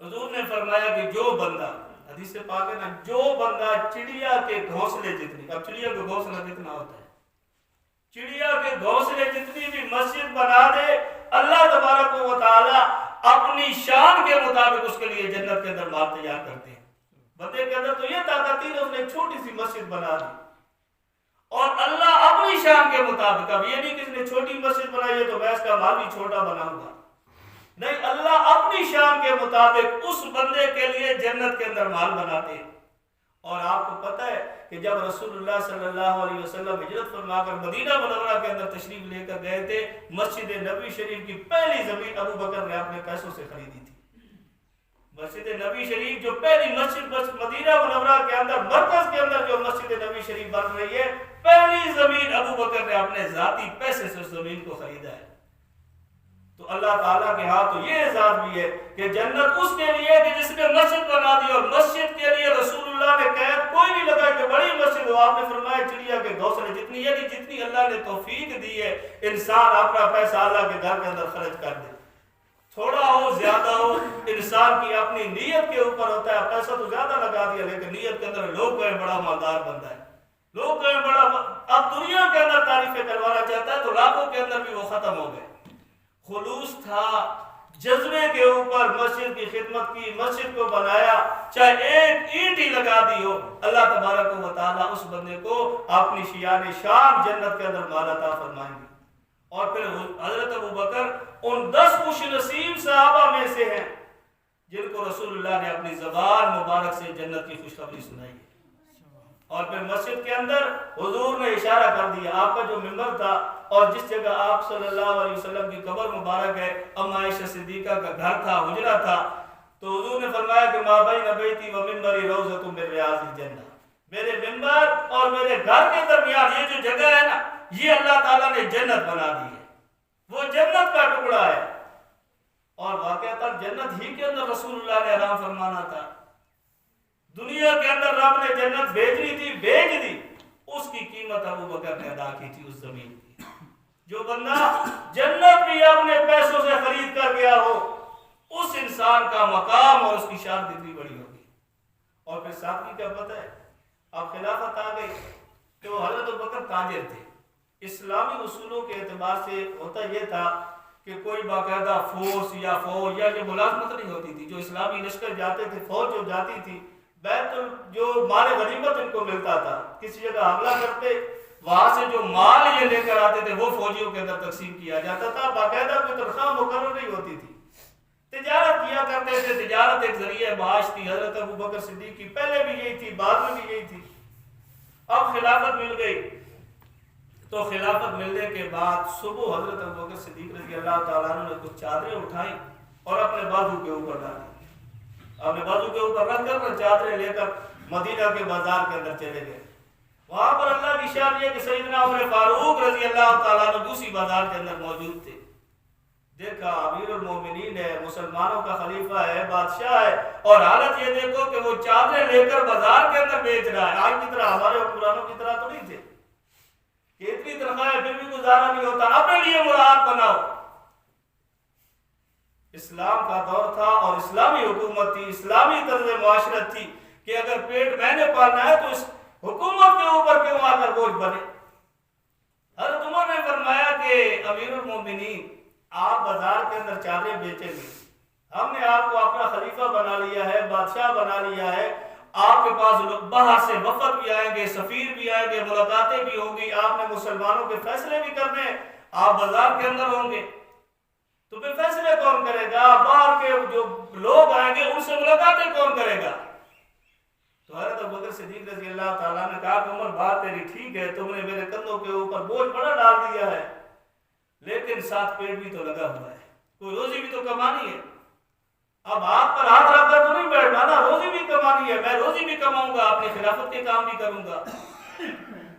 حضور نے فرمایا کہ جو بندہ، حدیث پاک ہے نا، جو بندہ چڑیا کے گھونسلے جتنی، اب چڑیا کا گھونسلہ کتنا ہوتا ہے، چڑیا کے گھونسلے جتنی بھی مسجد بنا دے، اللہ تبارک و تعالی اپنی شان کے مطابق اس کے لیے جنت کے اندر مال تیار کرتے ہیں۔ بندے کے اندر تو یہ طاقت تھی کہ اس نے ایک چھوٹی سی مسجد بنا دی، اور اللہ اپنی شان کے مطابق، اب یہ نہیں کہ اس نے چھوٹی مسجد بنائی ہے تو میں اس کا مال بھی چھوٹا بناؤں گا، نہیں، اللہ اپنی شان کے مطابق اس بندے کے لیے جنت کے اندر مال بناتے ہیں۔ اور آپ کو پتہ ہے کہ جب رسول اللہ صلی اللہ علیہ وسلم ہجرت فرما کر مدینہ منورہ کے اندر تشریف لے کر گئے تھے، مسجد نبی شریف کی پہلی زمین ابو بکر نے اپنے پیسوں سے خریدی تھی۔ مسجد نبی شریف جو پہلی مسجد مدینہ منورہ کے اندر، مرکز کے اندر جو مسجد نبی شریف بن رہی ہے، پہلی زمین ابو بکر نے اپنے ذاتی پیسے سے اس زمین کو خریدا ہے۔ تو اللہ تعالیٰ کے ہاں تو یہ اعزاز بھی ہے کہ جنت اس کے لیے کہ جس نے مسجد بنا دی، اور مسجد کے لیے رسول اللہ نے قید کوئی نہیں لگا کہ بڑی مسجد ہو، آپ نے فرمایا چڑیا کے گھونسلے جتنی، یعنی جتنی اللہ نے توفیق دی ہے، انسان اپنا پیسہ اللہ کے گھر کے اندر خرچ کر دے، تھوڑا ہو زیادہ ہو، انسان کی اپنی نیت کے اوپر ہوتا ہے۔ پیسہ تو زیادہ لگا دیا لیکن نیت کے اندر لوگ کہیں بڑا مالدار بندہ ہے، لوگ کہیں بڑا، اب دنیا کے اندر تعریفیں کروانا چاہتا ہے تو لاکھوں کے اندر بھی وہ ختم ہو گئے۔ خلوص تھا، جذبے کے اوپر مسجد کی خدمت کی، مسجد کو بنایا، چاہے ایک اینٹ ہی لگا دی ہو، اللہ تبارک و تعالیٰ اس بندے کو اپنی شیان شان جنت کے اندر مال عطا فرمائیں گے۔ اور پھر حضرت ابو بکر ان 10 خوش نصیب صحابہ میں سے ہیں جن کو رسول اللہ نے اپنی زبان مبارک سے جنت کی خوشخبری سنائی ہے۔ اور پھر مسجد کے اندر حضور نے اشارہ کر دیا، آپ کا جو منبر تھا اور جس جگہ آپ صلی اللہ علیہ وسلم کی قبر مبارک ہے، اما عائشہ صدیقہ کا گھر تھا، حجرہ تھا، تو حضور نے فرمایا کہ ما بین بیتی و منبری روضۃ من ریاض الجنہ، میرے منبر اور میرے گھر کے درمیان یہ جو جگہ ہے نا، یہ اللہ تعالیٰ نے جنت بنا دی ہے، وہ جنت کا ٹکڑا ہے۔ اور واقعتاً جنت ہی کے اندر رسول اللہ نے آرام فرمانا تھا، دنیا کے اندر رب نے جنت بھیجنی تھی، بھیج دی، اس کی قیمت ابو بکر نے ادا کی تھی اس زمین کی۔ جو بندہ جنت بھی اپنے پیسوں سے خرید کر گیا ہو، اس انسان کا مقام اور اس کی شان کتنی بڑی ہوگی۔ اور پھر ساتھ کی کیا پتہ ہے، اب خلافت آ گئی تو حضرت ابو بکر تاجر تھے۔ اسلامی اصولوں کے اعتبار سے ہوتا یہ تھا کہ کوئی باقاعدہ فورس یا فوج یا جو ملازمت نہیں ہوتی تھی، جو اسلامی لشکر جاتے تھے، فوج جو جاتی تھی، بیت جو مال غنیمت ان کو ملتا تھا، کسی جگہ حملہ کرتے، وہاں سے جو مال یہ لے کر آتے تھے وہ فوجیوں کے اندر تقسیم کیا جاتا تھا، باقاعدہ کوئی تنخواہ مقرر نہیں ہوتی تھی، تجارت کیا کرتے تھے، تجارت ایک ذریعہ معاش تھی۔ حضرت ابو بکر صدیق کی پہلے بھی یہی تھی، بعد میں بھی یہی تھی۔ اب خلافت مل گئی تو خلافت ملنے کے بعد صبح حضرت ابو بکر صدیق رضی اللہ تعالیٰ عنہ نے کچھ چادریں اٹھائیں اور اپنے بازو کے اوپر ڈالی، اپنے بازو کے اوپر رکھ کر چادریں لے کر مدینہ کے بازار کے اندر چلے گئے۔ وہاں پر اللہ کی شان یہ کہ سیدنا عمر فاروق رضی اللہ تعالیٰ عنہ دوسری بازار کے اندر موجود تھے۔ دیکھا امیر المومنین ہے، مسلمانوں کا خلیفہ ہے، بادشاہ ہے، اور حالت یہ دیکھو کہ وہ چادریں لے کر بازار کے اندر بیچ رہا ہے۔ آج کی طرح ہمارے حکمرانوں کی طرح تو نہیں تھے کہ اتنی تنخواہ پھر بھی گزارا نہیں ہوتا، اپنے لیے مراد بناؤ۔ اسلام کا دور تھا اور اسلامی حکومت تھی، اسلامی طرز معاشرت تھی کہ اگر پیٹ میں نے پالنا ہے تو اس حکومت کے اوپر کیوں آ کر بوجھ بنے۔ حضرت عمر نے فرمایا کہ امیر المومنین آپ بازار کے اندر چادریں بیچیں گے، ہم نے آپ کو اپنا خلیفہ بنا لیا ہے، بادشاہ بنا لیا ہے، آپ کے پاس باہر سے وفد بھی آئیں گے، سفیر بھی آئیں گے، ملاقاتیں بھی ہوں گی، آپ نے مسلمانوں کے فیصلے بھی کرنے، آپ بازار کے اندر ہوں گے، تو پھر فیصلے کون کرے گا؟ باہر کے جو لوگ آئیں گے ان سے ملاقاتیں کون کرے گا؟ تو حضرت ابو بکر صدیق رضی اللہ تعالیٰ نے کہا کہ عمر بات تیری ٹھیک ہے، تم نے میرے کندھوں کے اوپر بوجھ بڑا ڈال دیا ہے، لیکن ساتھ پیٹ بھی تو لگا ہوا ہے، کوئی روزی بھی تو کمانی ہے، اب ہاتھ پر ہاتھ رکھ کر تو نہیں بیٹھنا نا، روزی بھی کمانی ہے، میں روزی بھی کماؤں گا، اپنی خلافت کے کام بھی کروں گا۔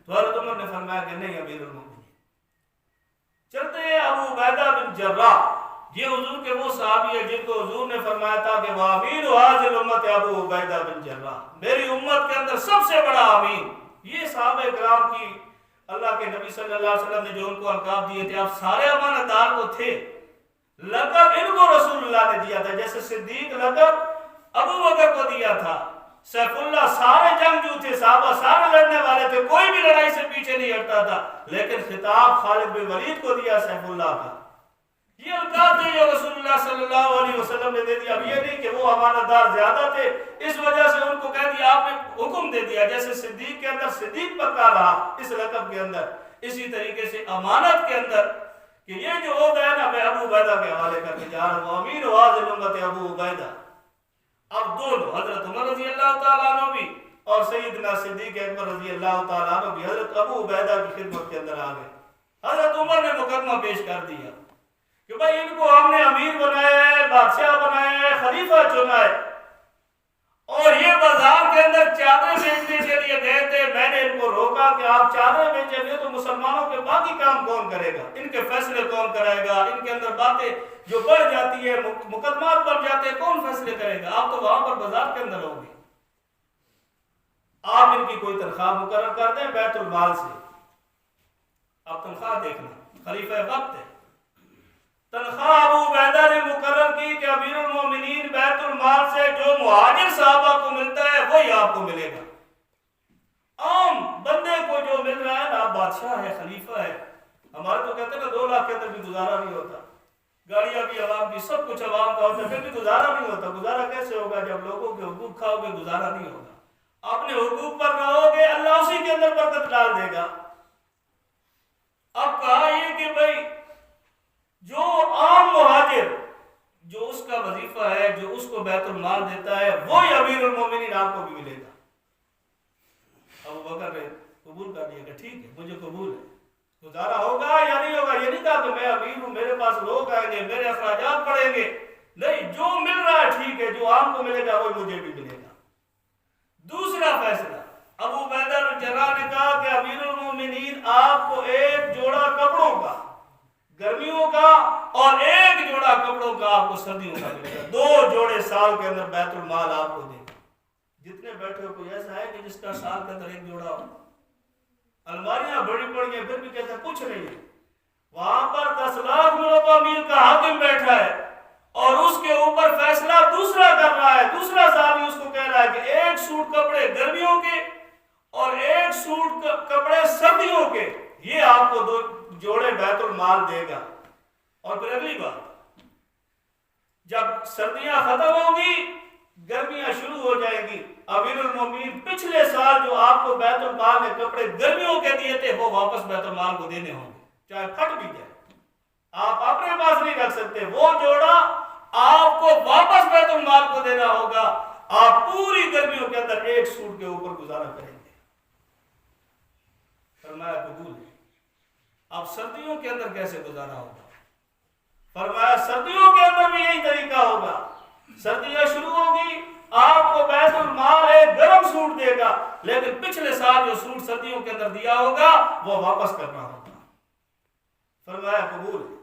تو حضرت عمر نے فرمایا کہ نہیں امیر المومنین، چلتے ہیں ابو عبیدہ بن جراح، یہ حضور کے وہ صحابی ہے جن کو حضور نے فرمایا تھا کہ وَأَمِينُ هَذِهِ الْأُمَّةِ ابو عبیدہ بن جراح، میری امت کے اندر سب سے بڑا امین۔ یہ صحابہ کرام کی اللہ کے نبی صلی اللہ علیہ وسلم نے جو ان کو القاب دیے تھے، آپ سارے امانت دار کو تھے، لقب ان کو رسول اللہ نے دیا تھا، جیسے صدیق لقب ابو بکر کو دیا تھا۔ سیف اللہ سارے جنگجو تھے، صحابہ سارے لڑنے والے تھے، کوئی بھی لڑائی سے پیچھے نہیں ہٹتا تھا، لیکن خطاب خالد بن ولید کو دیا سیف اللہ کا۔ یہ القاب تھے جو رسول اللہ صلی اللہ علیہ وسلم نے دے دیا۔ اب یہ نہیں کہ وہ امانت دار زیادہ تھے اس وجہ سے ان کو کہہ دیا، آپ نے حکم دے دیا، جیسے صدیق کے اندر صدیق پکا رہا اس لقب کے اندر، اسی طریقے سے امانت کے اندر کہ یہ جو عہدہ ہے نا میں ابو عبیدہ کے حوالے کر کے جا رہا ہوں، امین واضح امت ابو عبیدہ۔ اب دونوں حضرت عمر رضی اللہ تعالیٰ عنہ بھی اور سیدنا صدیق اکبر رضی اللہ تعالیٰ عنہ بھی حضرت ابو عبیدہ کی خدمت کے اندر آ گئے۔ حضرت عمر نے مقدمہ پیش کر دیا کہ بھائی ان کو ہم نے امیر بنایا ہے، بادشاہ بنایا ہے، خلیفہ چنا ہے، اور یہ بازار کے اندر چادریں بیچنے کے لیے گئے تھے۔ میں نے ان کو روکا کہ آپ چادریں بیچیں گے تو مسلمانوں کے باقی کام کون کرے گا، ان کے فیصلے کون کرائے گا، ان کے اندر باتیں جو بڑھ جاتی ہے، مقدمات بڑھ جاتے ہیں، کون فیصلے کرے گا، آپ تو وہاں پر بازار کے اندر ہوں گے، آپ ان کی کوئی تنخواہ مقرر کر دیں بیت المال سے۔ اب تنخواہ دیکھنا، خلیفہ وقت ہے، تنخواہ ابو عبیدہ نے مقرر کی کہ امیر المومنین بیت المال سے جو مہاجر صحابہ کو ملتا ہے وہی آپ کو ملے گا۔ عام بندے کو جو مل رہا ہے نا، آپ بادشاہ ہے، خلیفہ ہے، ہمارے تو کہتے ہیں نا 2 لاکھ کے اندر بھی گزارا نہیں ہوتا، گاڑیاں بھی عوام کی، سب کچھ عوام کا ہوتا ہے، پھر بھی گزارا نہیں ہوتا۔ گزارا کیسے ہوگا جب لوگوں کے حقوق کھاؤ گے؟ گزارا نہیں ہوگا۔ اپنے حقوق پر رہو گے، اللہ اسی کے اندر برکت ڈال دے گا۔ اب کہا یہ کہ بھائی جو عام مہاجر جو اس کا وظیفہ ہے، جو اس کو بیت المال دیتا ہے، وہی امیر المومنین آپ کو بھی ملے گا۔ ابو بکر نے قبول کر لیا کہ ٹھیک ہے، مجھے قبول ہے، گزارا ہوگا یا نہیں ہوگا یہ نہیں کہا کہ میں امیر ہوں، میرے پاس لوگ آئیں گے، میرے اخراجات پڑیں گے، نہیں، جو مل رہا ہے ٹھیک ہے، جو عام کو ملے گا وہی مجھے بھی ملے گا۔ دوسرا فیصلہ ابو عبیدہ بن جراح نے کہا کہ امیر المومنین آپ کو ایک جوڑا کپڑوں کا گرمیوں کا اور ایک جوڑا کپڑوں کا آپ کو سردیوں کا ملے گا، 2 جوڑے سال کے اندر بیت المال آپ کو دے گا۔ جتنے بیٹھے ہو کوئی ایسا ہے کہ جس کا سال کے اندر ایک جوڑا ہو؟ الماریاں بڑی پڑی ہیں، پھر بھی کہتا ہے کچھ نہیں ہے۔ وہاں پر 10 لاکھ مربع میل کا حاکم بیٹھا ہے اور اس کے اوپر فیصلہ دوسرا کر رہا ہے، دوسرا صحابی اس کو کہہ رہا ہے کہ ایک سوٹ کپڑے گرمیوں کے اور ایک سوٹ کپڑے سردیوں کے، یہ آپ کو 2 جوڑے بیت المال دے گا۔ اور پھر اگلی بات، جب سردیاں ختم ہوں گی، گرمیاں شروع ہو جائیں گی، امیر المومنین پچھلے سال جو آپ کو بیت المال میں کپڑے گرمیوں کے دیے تھے وہ واپس بیت المال کو دینے ہوں گے، چاہے پھٹ بھی جائے، آپ اپنے پاس نہیں رکھ سکتے، وہ جوڑا آپ کو واپس بیت المال کو دینا ہوگا۔ آپ پوری گرمیوں کے اندر ایک سوٹ کے اوپر گزارا کریں گے۔ فرمایا قبول ہے۔ اب سردیوں کے اندر کیسے گزارا ہوگا؟ فرمایا سردیوں کے اندر بھی یہی طریقہ ہوگا، سردیاں شروع ہوگی، آپ کو بیت المال ایک گرم سوٹ دے گا، لیکن پچھلے سال جو سوٹ سردیوں کے اندر دیا ہوگا وہ واپس کرنا ہوگا۔ فرمایا قبول ہے۔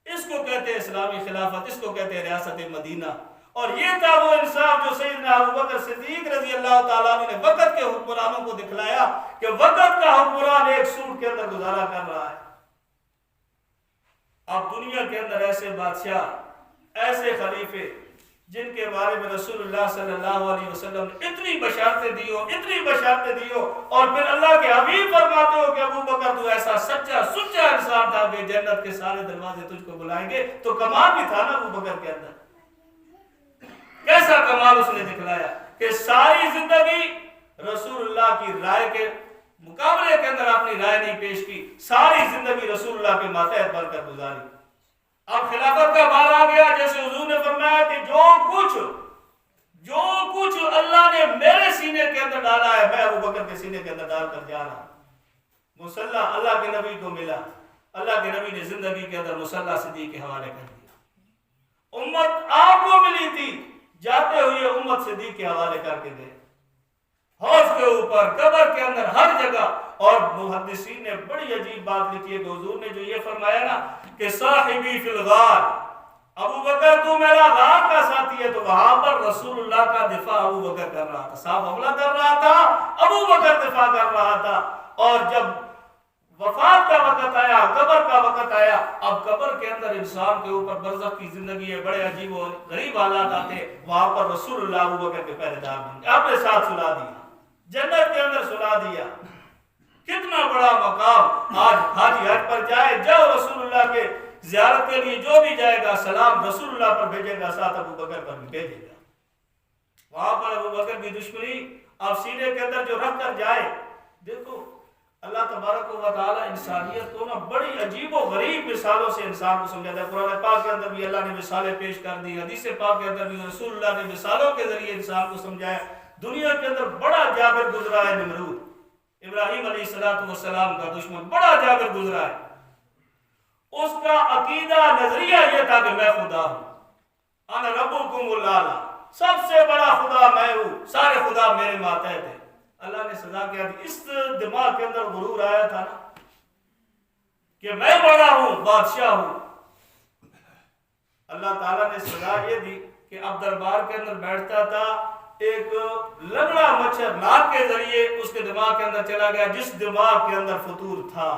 اس کو کہتے ہیں اسلامی خلافت، اس کو کہتے ہیں ریاست مدینہ۔ اور یہ تھا وہ انصاف جو سیدنا ابو بکر صدیق رضی اللہ تعالیٰ عنہ نے وقت کے حکمرانوں کو دکھلایا کہ وقت کا حکمران ایک سوٹ کے اندر گزارا کر رہا ہے۔ اب دنیا کے اندر ایسے بادشاہ، ایسے خلیفے جن کے بارے میں رسول اللہ صلی اللہ علیہ وسلم نے اتنی بشارتیں دی ہو، اتنی بشارتیں دی ہو، اور پھر اللہ کے حبیب فرماتے ہو کہ ابو بکر تو ایسا سچا سچا انسان تھا کہ جنت کے سارے دروازے تجھ کو بلائیں گے، تو کمال بھی تھا نا ابو بکر کے اندر۔ کیسا کمال اس نے دکھلایا کہ ساری زندگی رسول اللہ کی رائے کے مقابلے کے اندر اپنی رائے نہیں پیش کی، ساری زندگی رسول اللہ کے ماتحت بن کر گزاری۔ اب خلافت کا بار آ گیا، جیسے حضور نے فرمایا کہ جو کچھ اللہ نے میرے سینے کے اندر ڈالا ہے میں ابو بکر کے سینے کے اندر ڈال کر جا رہا ہوں۔ مصلح اللہ کے نبی کو ملا، اللہ کے نبی نے زندگی کے اندر مصلح صدیق کے حوالے کر دیا۔ امت آپ کو ملی تھی، جاتے ہوئے امت صدیق کے حوالے کر کے گئے، حوض کے اوپر، قبر کے اندر، ہر جگہ۔ اور محدثین نے بڑی عجیب بات لکھی ہے کہ حضور نے جو یہ فرمایا نا کہ صاحبی فی الغار، ابو بکر تو میرا غار کا ساتھی ہے، تو وہاں پر رسول اللہ کا دفاع ابو بکر کر رہا تھا، صاحب حملہ کر رہا تھا، ابو بکر دفاع کر رہا تھا۔ اور جب وفات کا وقت آیا، قبر کا وقت آیا. اب قبر کے اندر انسان کے اوپر برزخ کی زندگی ہے، بڑے عجیب و غریب حالات آتے. وہاں پر رسول اللہ ابو بکر کے پہرے دار بن گئے، اپنے ساتھ سلا دیا، جنت کے اندر سلا دیا. کتنا بڑا مقام. آج حاجی حج پر جائے، جاؤ رسول اللہ کے زیارت کے لیے، جو بھی جائے گا سلام رسول اللہ پر بھیجے گا، ساتھ ابو بکر پر بھی بھیجے گا. وہاں پر ابو بکر کی دشمنی آپ سینے کے اندر جو رکھ کر جائے. دیکھو اللہ تبارک و تعالی انسانیت کو نا بڑی عجیب و غریب مثالوں سے انسان کو سمجھاتا ہے. قرآن پاک کے اندر بھی اللہ نے مثالیں پیش کر دی، حدیث پاک کے اندر بھی رسول اللہ نے مثالوں کے ذریعے انسان کو سمجھایا. دنیا کے اندر بڑا جابر گزرا ہے نمرود، ابراہیم علیہ السلام کا دشمن، بڑا جابر گزرا ہے. اس کا عقیدہ نظریہ یہ تھا کہ میں خدا ہوں، انا ربکم الاعلی، سب سے بڑا خدا میں ہوں، سارے خدا میرے ماتحت ہیں. اللہ نے سزا کیا دی. اس دماغ کے اندر غرور آیا تھا نا کہ میں بڑا ہوں، بادشاہ ہوں. اللہ تعالیٰ نے سزا یہ دی کہ اب دربار کے اندر بیٹھتا تھا، ایک لنگڑا مچھر ناک کے ذریعے اس کے دماغ کے اندر چلا گیا. جس دماغ کے اندر فطور تھا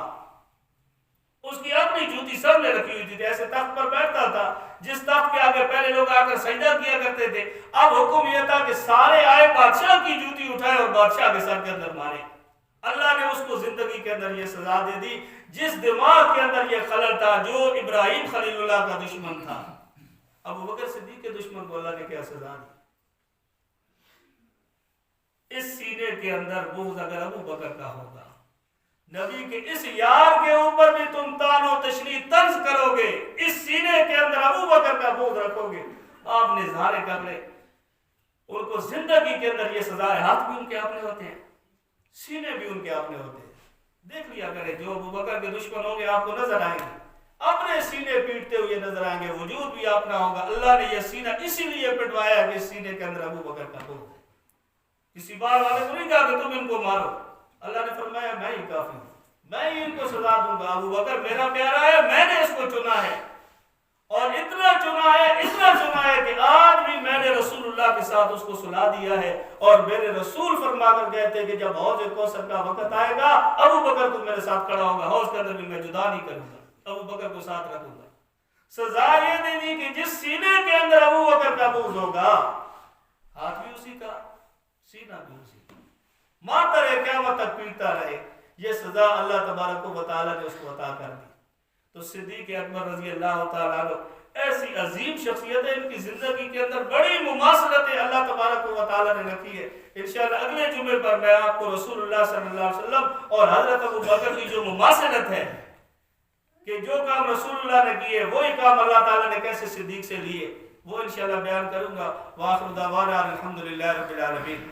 اس کی اپنی جوتی سب نے رکھی ہوئی تھی. ایسے تخت پر بیٹھتا تھا جس تخت کے آگے پہلے لوگ آ کر سجدہ کیا کرتے تھے. اب حکم یہ تھا کہ سارے آئے بادشاہ کی جوتی اٹھائے اور بادشاہ کے سر کے اندر مارے. اللہ نے اس کو زندگی کے اندر یہ سزا دے دی. جس دماغ کے اندر یہ خلل تھا، جو ابراہیم خلیل اللہ کا دشمن تھا، ابو بکر صدیق کے دشمن کو اللہ نے کیا سزا دی. اس سینے کے اندر بغض اگر ابو بکر کا ہوگا، نبی کے اس یار کے اوپر بھی تم تان و تشریح طنز کرو گے، اس سینے کے اندر ابو بکر کا بغض رکھو گے، آپ نے اظہار کر لے. ان کو زندگی کے اندر یہ سزا ہے. ہاتھ بھی ان کے اپنے ہوتے ہیں، سینے بھی ان کے اپنے ہوتے ہیں. دیکھ لیا کرے جو ابو بکر کے دشمن ہوں گے آپ کو نظر آئیں گے، اپنے سینے پیٹتے ہوئے نظر آئیں گے، وجود بھی اپنا ہوگا. اللہ نے یہ سینہ اسی لیے پٹوایا کہ اس سینے کے اندر ابو بکر کا بغض ہے. کسی بار والے کو نہیں کہا کہ تم ان کو مارو. اللہ نے فرمایا میں ہی کافی ہوں، میں ہی ان کو سزا دوں گا. ابو بکر میرا پیارا ہے، میں نے اس کو چنا ہے، اور اتنا چنا ہے کہ آج بھی میں نے رسول اللہ کے ساتھ اس کو سلا دیا ہے. اور میرے رسول فرما کر گئے تھے کہ جب حوض کوثر کا وقت آئے گا ابو بکر کو میرے ساتھ کھڑا ہوگا، حوض کے اندر بھی میں جدا نہیں کروں گا، ابو بکر کو ساتھ رکھوں گا. سزا یہ دے دی کہ جس سینے کے اندر ابو بکر کا بغض ہوگا، ہاتھ بھی اسی کا، سینہ بھی اسی کا، مارتا رہے قیامت تک پیٹتا رہے. یہ سزا اللہ تبارک و تعالی نے اس کو عطا کر دی. تو صدیق اکبر رضی اللہ تعالیٰ عنہ ایسی عظیم شخصیت ہے، ان کی زندگی کے اندر بڑی مماثلتیں اللہ تبارک و تعالیٰ نے رکھی ہے. انشاءاللہ اگلے جمعے پر میں آپ کو رسول اللہ صلی اللہ علیہ وسلم اور حضرت ابو بکر کی جو مماثلت ہے کہ جو کام رسول اللہ نے کیے وہی کام اللہ تعالیٰ نے کیسے صدیق سے لیے، وہ انشاءاللہ بیان کروں گا. وآخر دعوانا الحمدللہ رب العالمین.